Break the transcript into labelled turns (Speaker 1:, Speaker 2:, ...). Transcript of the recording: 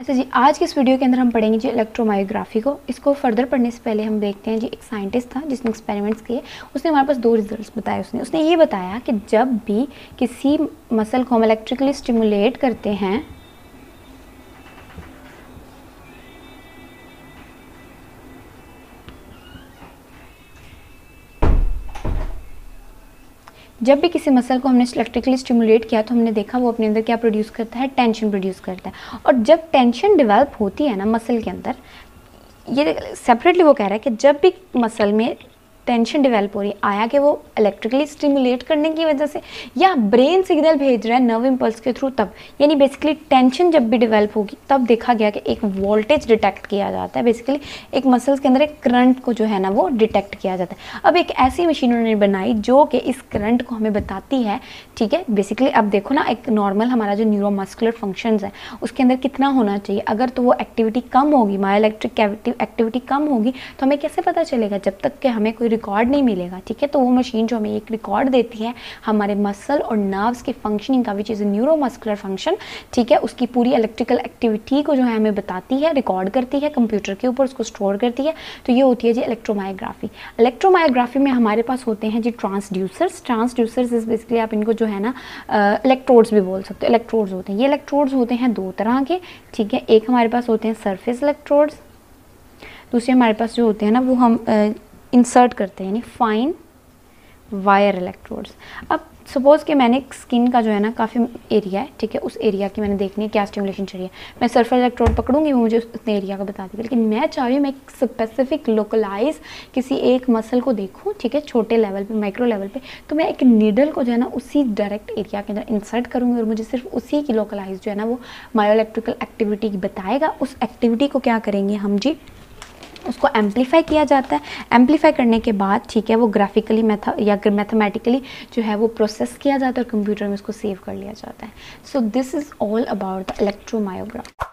Speaker 1: अच्छा जी, आज की इस वीडियो के अंदर हम पढ़ेंगे जी इलेक्ट्रोमायोग्राफी को। इसको फर्दर पढ़ने से पहले हम देखते हैं जी, एक साइंटिस्ट था जिसने एक्सपेरिमेंट्स किए। उसने हमारे पास दो रिजल्ट्स बताए। उसने ये बताया कि जब भी किसी मसल को हम इलेक्ट्रिकली स्टिमुलेट करते हैं, जब भी किसी मसल को हमने इलेक्ट्रिकली स्टिमुलेट किया तो हमने देखा वो अपने अंदर क्या प्रोड्यूस करता है, टेंशन प्रोड्यूस करता है। और जब टेंशन डेवलप होती है ना मसल के अंदर, ये सेपरेटली वो कह रहा है कि जब भी मसल में टेंशन डेवलप हो रही है, आया कि वो इलेक्ट्रिकली स्टिमुलेट करने की वजह से या ब्रेन सिग्नल भेज रहा है नर्व इम्पल्स के थ्रू, तब यानी बेसिकली टेंशन जब भी डेवलप होगी तब देखा गया कि एक वोल्टेज डिटेक्ट किया जाता है। बेसिकली एक मसल्स के अंदर एक करंट को जो है ना वो डिटेक्ट किया जाता है। अब एक ऐसी मशीन उन्होंने बनाई जो कि इस करंट को हमें बताती है, ठीक है। बेसिकली अब देखो ना, एक नॉर्मल हमारा जो न्यूरोमस्कुलर फंक्शंस है उसके अंदर कितना होना चाहिए, अगर तो वो एक्टिविटी कम होगी, मायोइलेक्ट्रिक एक्टिविटी कम होगी, तो हमें कैसे पता चलेगा जब तक कि हमें कोई रिकॉर्ड नहीं मिलेगा, ठीक है। तो वो मशीन जो हमें एक रिकॉर्ड देती है हमारे मसल और नर्व्स की फंक्शनिंग का, विच इज़ न्यूरोमस्कुलर फंक्शन, ठीक है, उसकी पूरी इलेक्ट्रिकल एक्टिविटी को जो है हमें बताती है, रिकॉर्ड करती है कंप्यूटर के ऊपर, उसको स्टोर करती है। तो ये होती है जी इलेक्ट्रोमायोग्राफी। इलेक्ट्रोमायोग्राफी में हमारे पास होते हैं जी ट्रांसड्यूसर्स इज बेसिकली, आप इनको जो है ना इलेक्ट्रोड्स भी बोल सकते हो। इलेक्ट्रोड्स होते हैं, ये इलेक्ट्रोड्स होते हैं दो तरह के, ठीक है। एक हमारे पास होते हैं सरफेस इलेक्ट्रोड्स, दूसरे हमारे पास जो होते हैं ना वो हम इंसर्ट करते हैं, यानी फाइन वायर इलेक्ट्रोड्स। अब सपोज़ कि मैंने स्किन का जो है ना काफ़ी एरिया है, ठीक है, उस एरिया की मैंने देखनी है क्या स्टिमुलेशन चाहिए। मैं सरफेस इलेक्ट्रोड पकड़ूंगी, वो मुझे उतने एरिया का बता देगा। लेकिन मैं चाह रही हूँ मैं एक स्पेसिफिक लोकलाइज किसी एक मसल को देखूँ, ठीक है, छोटे लेवल पे, माइक्रो लेवल पे, तो मैं एक नीडल को जो है ना उसी डायरेक्ट एरिया के अंदर इंसर्ट करूँगी और मुझे सिर्फ उसी की लोकलाइज जो है ना वो मायोइलेक्ट्रिकल एक्टिविटी बताएगा। उस एक्टिविटी को क्या करेंगे हम जी, उसको एम्पलीफाई किया जाता है। एम्पलीफाई करने के बाद, ठीक है, वो ग्राफिकली या मैथमेटिकली जो है वो प्रोसेस किया जाता है और कंप्यूटर में उसको सेव कर लिया जाता है। So this is all about the electromyography.